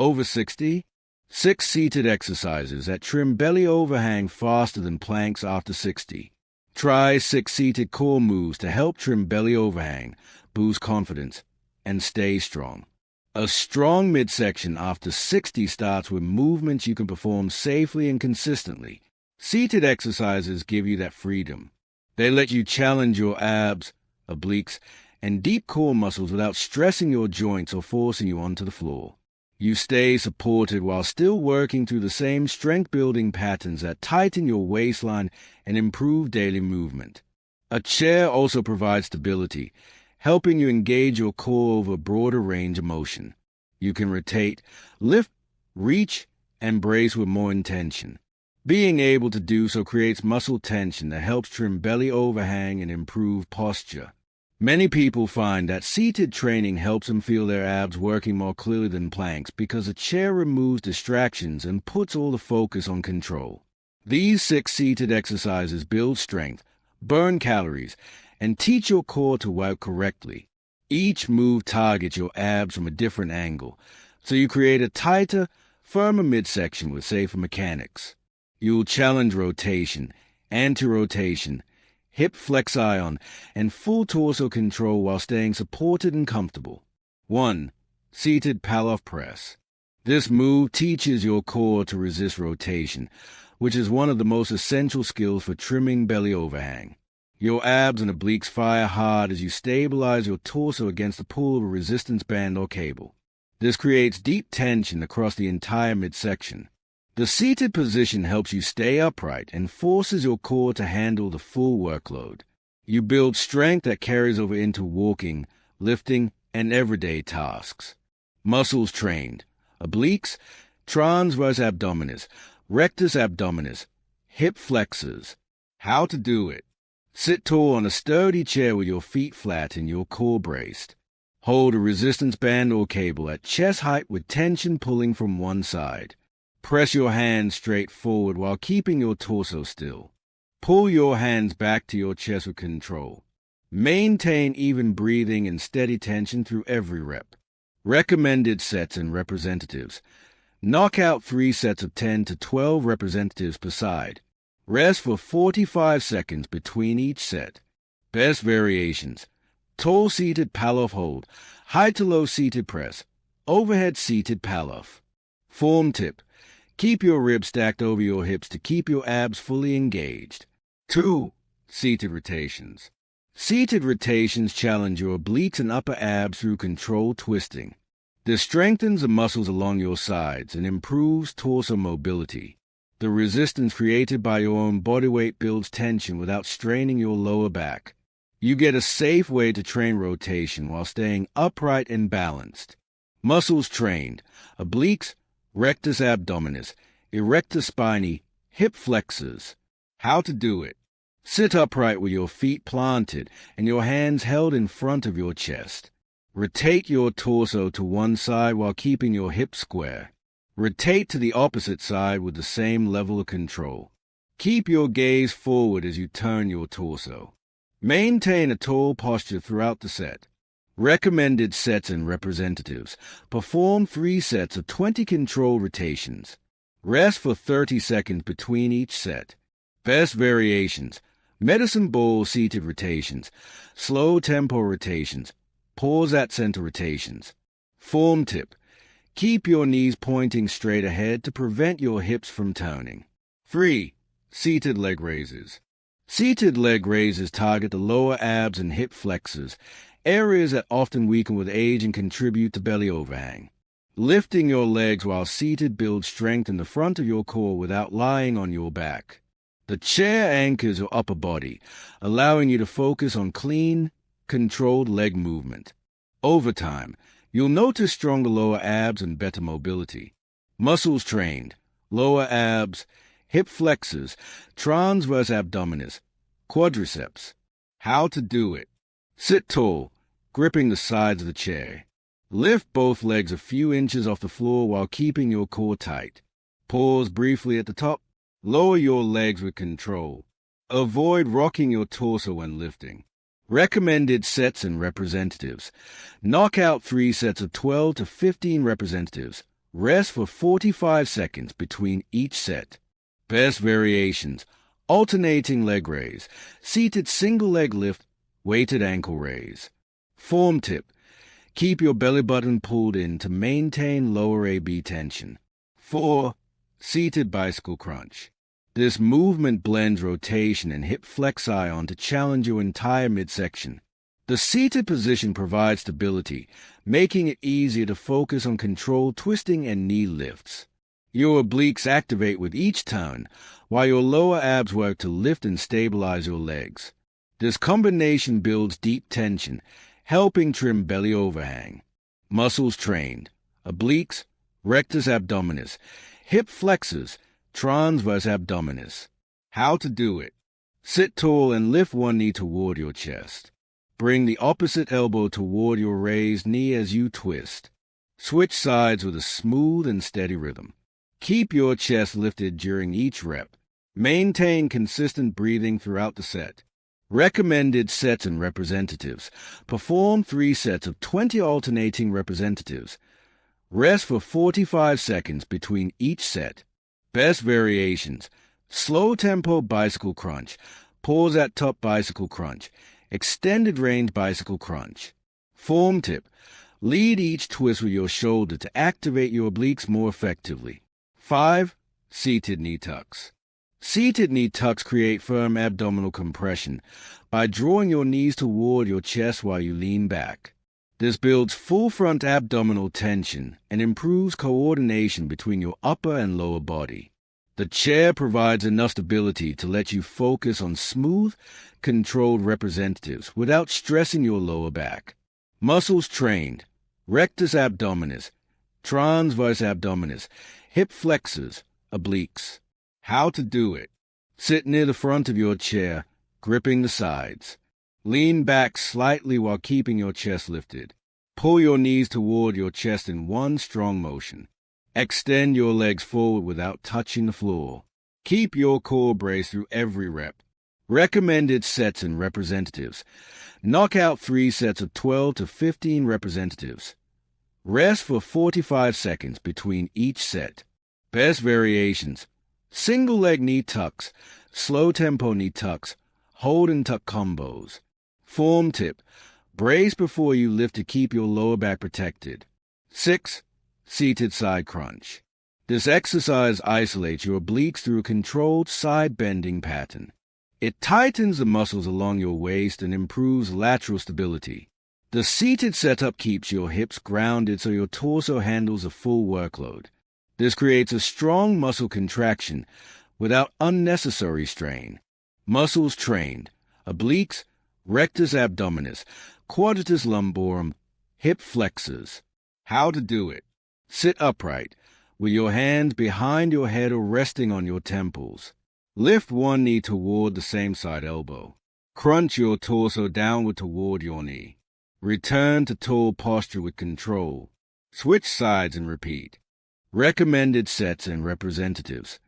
Over 60? 6 seated exercises that trim belly overhang faster than planks after 60. Try 6 seated core moves to help trim belly overhang, boost confidence, and stay strong. A strong midsection after 60 starts with movements you can perform safely and consistently. Seated exercises give you that freedom. They let you challenge your abs, obliques, and deep core muscles without stressing your joints or forcing you onto the floor. You stay supported while still working through the same strength-building patterns that tighten your waistline and improve daily movement. A chair also provides stability, helping you engage your core over a broader range of motion. You can rotate, lift, reach, and brace with more intention. Being able to do so creates muscle tension that helps trim belly overhang and improve posture. Many people find that seated training helps them feel their abs working more clearly than planks because a chair removes distractions and puts all the focus on control. These 6 seated exercises build strength, burn calories, and teach your core to work correctly. Each move targets your abs from a different angle, so you create a tighter, firmer midsection with safer mechanics. You'll challenge rotation, anti-rotation, hip flexion, and full torso control while staying supported and comfortable. 1. Seated Palloff Press. This move teaches your core to resist rotation, which is one of the most essential skills for trimming belly overhang. Your abs and obliques fire hard as you stabilize your torso against the pull of a resistance band or cable. This creates deep tension across the entire midsection. The seated position helps you stay upright and forces your core to handle the full workload. You build strength that carries over into walking, lifting, and everyday tasks. Muscles trained: obliques, transverse abdominis, rectus abdominis, hip flexors. How to do it. Sit tall on a sturdy chair with your feet flat and your core braced. Hold a resistance band or cable at chest height with tension pulling from one side. Press your hands straight forward while keeping your torso still. Pull your hands back to your chest with control. Maintain even breathing and steady tension through every rep. Recommended sets and representatives. Knock out 3 sets of 10 to 12 representatives per side. Rest for 45 seconds between each set. Best variations: tall seated Palloff hold, high to low seated press, overhead seated Palloff. Form tip: keep your ribs stacked over your hips to keep your abs fully engaged. 2. Seated rotations. Seated rotations challenge your obliques and upper abs through controlled twisting. This strengthens the muscles along your sides and improves torso mobility. The resistance created by your own body weight builds tension without straining your lower back. You get a safe way to train rotation while staying upright and balanced. Muscles trained: obliques, rectus abdominis, erector spinae, hip flexors. How to do it. Sit upright with your feet planted and your hands held in front of your chest. Rotate your torso to one side while keeping your hips square. Rotate to the opposite side with the same level of control. Keep your gaze forward as you turn your torso. Maintain a tall posture throughout the set. Recommended sets and representatives. Perform 3 sets of 20 controlled rotations. Rest for 30 seconds between each set. Best variations: medicine ball seated rotations, slow tempo rotations, pause at center rotations. Form tip: keep your knees pointing straight ahead to prevent your hips from turning. 3. Seated leg raises. Seated leg raises target the lower abs and hip flexors, areas that often weaken with age and contribute to belly overhang. Lifting your legs while seated builds strength in the front of your core without lying on your back. The chair anchors your upper body, allowing you to focus on clean, controlled leg movement. Over time, you'll notice stronger lower abs and better mobility. Muscles trained: lower abs, hip flexors, transverse abdominis, quadriceps. How to do it. Sit tall, gripping the sides of the chair. Lift both legs a few inches off the floor while keeping your core tight. Pause briefly at the top. Lower your legs with control. Avoid rocking your torso when lifting. Recommended sets and representatives. Knock out 3 sets of 12 to 15 representatives. Rest for 45 seconds between each set. Best variations: alternating leg raise, seated single leg lift, weighted ankle raise. Form tip: keep your belly button pulled in to maintain lower AB tension. 4. Seated bicycle crunch. This movement blends rotation and hip flexi to challenge your entire midsection. The seated position provides stability, making it easier to focus on controlled twisting and knee lifts. Your obliques activate with each turn, while your lower abs work to lift and stabilize your legs. This combination builds deep tension, helping trim belly overhang. Muscles trained: obliques, rectus abdominis, hip flexors, transverse abdominis. How to do it: sit tall and lift one knee toward your chest. Bring the opposite elbow toward your raised knee as you twist. Switch sides with a smooth and steady rhythm. Keep your chest lifted during each rep. Maintain consistent breathing throughout the set. Recommended sets and representatives. Perform 3 sets of 20 alternating representatives. Rest for 45 seconds between each set. Best variations: slow tempo bicycle crunch, pause at top bicycle crunch, extended range bicycle crunch. Form tip: lead each twist with your shoulder to activate your obliques more effectively. 5. Seated knee tucks. Seated knee tucks create firm abdominal compression by drawing your knees toward your chest while you lean back. This builds full front abdominal tension and improves coordination between your upper and lower body. The chair provides enough stability to let you focus on smooth, controlled representatives without stressing your lower back. Muscles trained: rectus abdominis, transverse abdominis, hip flexors, obliques. How to do it: sit near the front of your chair, gripping the sides. Lean back slightly while keeping your chest lifted. Pull your knees toward your chest in one strong motion. Extend your legs forward without touching the floor. Keep your core braced through every rep. Recommended sets and representatives. Knock out 3 sets of 12 to 15 representatives. Rest for 45 seconds between each set. Best variations: single leg knee tucks, slow tempo knee tucks, hold and tuck combos. Form tip: brace before you lift to keep your lower back protected. 6. Seated side crunch. This exercise isolates your obliques through a controlled side bending pattern. It tightens the muscles along your waist and improves lateral stability. The seated setup keeps your hips grounded so your torso handles a full workload. This creates a strong muscle contraction without unnecessary strain. Muscles trained: obliques, rectus abdominis, quadratus lumborum, hip flexors. How to do it: sit upright, with your hands behind your head or resting on your temples. Lift one knee toward the same side elbow. Crunch your torso downward toward your knee. Return to tall posture with control. Switch sides and repeat. Recommended sets and representatives.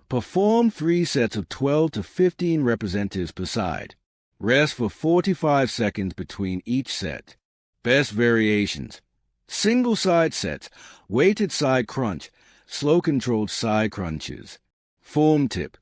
Perform 3 sets of 12 to 15 representatives per side. Rest for 45 seconds between each set. Best variations: single side sets, weighted side crunch, slow controlled side crunches. Form tip: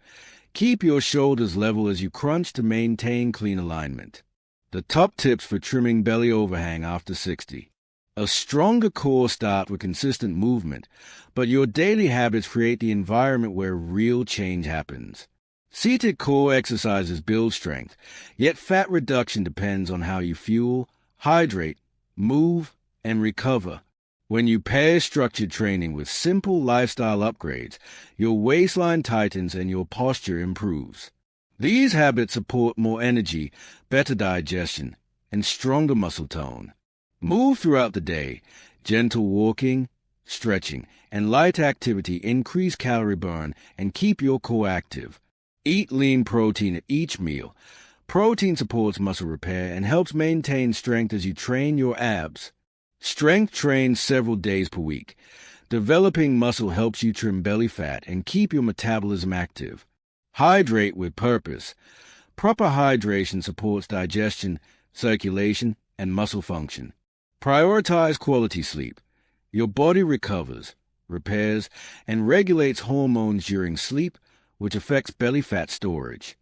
keep your shoulders level as you crunch to maintain clean alignment. The top tips for trimming belly overhang after 60. A stronger core starts with consistent movement, but your daily habits create the environment where real change happens. Seated core exercises build strength, yet fat reduction depends on how you fuel, hydrate, move, and recover. When you pair structured training with simple lifestyle upgrades, your waistline tightens and your posture improves. These habits support more energy, better digestion, and stronger muscle tone. Move throughout the day. Gentle walking, stretching, and light activity increase calorie burn and keep your core active. Eat lean protein at each meal. Protein supports muscle repair and helps maintain strength as you train your abs. Strength train several days per week. Developing muscle helps you trim belly fat and keep your metabolism active. Hydrate with purpose. Proper hydration supports digestion, circulation, and muscle function. Prioritize quality sleep. Your body recovers, repairs, and regulates hormones during sleep, which affects belly fat storage.